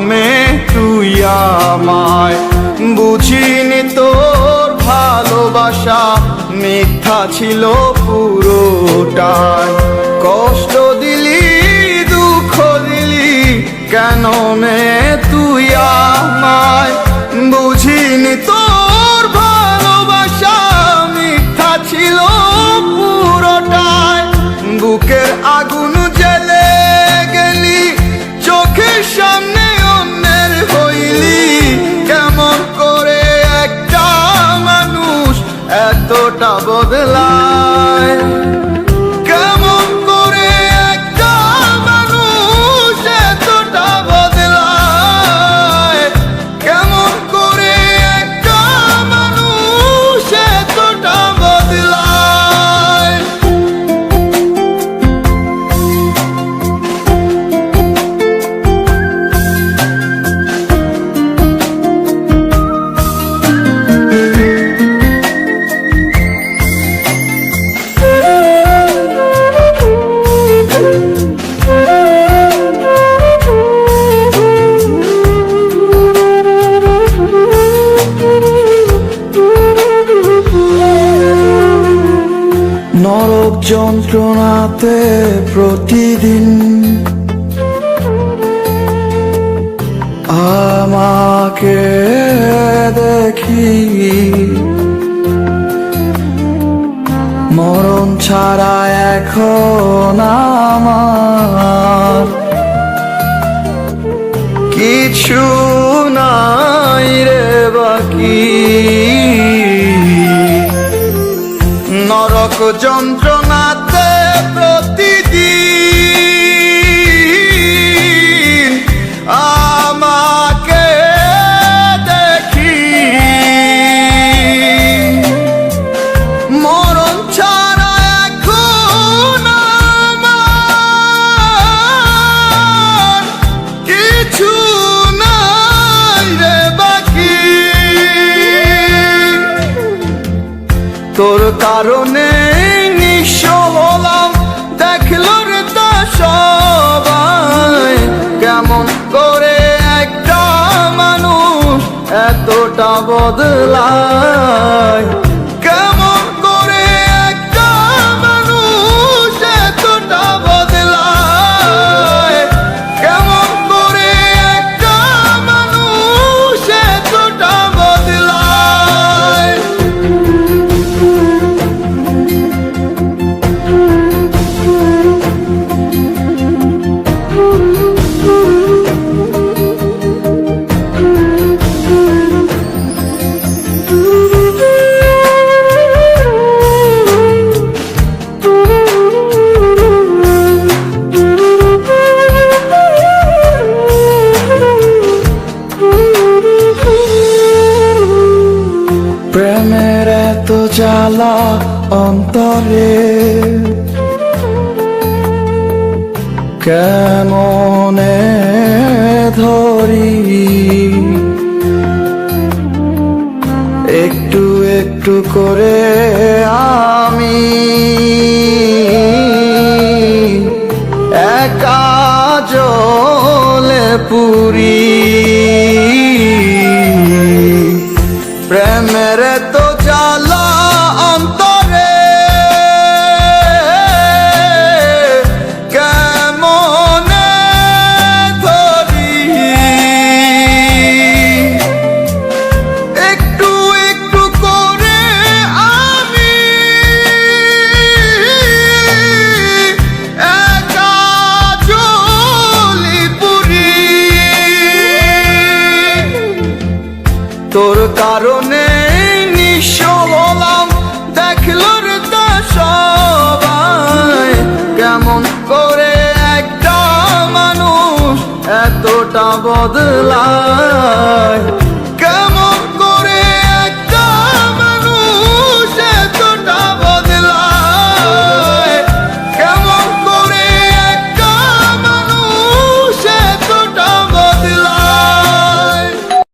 মেয়ে তুই আমায়? বুঝিনি তোর ভালোবাসা মিথ্যা ছিল পুরোটাই। কষ্ট দিলি, দুঃখ দিলি, কেন মেয়ে তুই আমায়? বুঝিনি তোর ভালোবাসা মিথ্যা ছিল পুরোটাই। বুকের আগুন জ্বেলে গেলি, চোখের সামনে অন্যের হইলি। কেমন করে একটা মানুষ এতটা বদলায়? কেমন করে একটা মানুষ এতটা বদলায়? কেমন করে একটা মানুষ এতটা বদলায়? নরক যন্ত্রণাতে প্রতিদিন আমাকে দেখি, মরণ ছাড়া এখন আমার কিছু নাই রে বাকি। নরক যন্ত্রণাতে প্রতিদিন আমাকে দেখি, মরণ ছাড়া এখন আমার কিছু নাই রে বাকি। তোর কারণে নিঃস্ব হলাম, দেখলো রে তা সবাই। কেমন করে একটা মানুষ এতটা বদলায়? কেমন করে একটা মানুষ এতটা বদলায়? কেমন করে একটা মানুষ এতটা বদলায়? প্রেমের এত জ্বালা অন্তরে, কেমনে ধরি? একটু একটু করে আমি একা জলে পুরি। প্রেমের তো জ্বালা অন্তরে, কেমনে ধরি? একটু একটু করে আমি একা জ্বলি পুরি। তোর কারণে নিঃস্ব হলাম, দেখলো রে তা সবাই। কেমন করে একটা মানুষ এতটা বদলায়?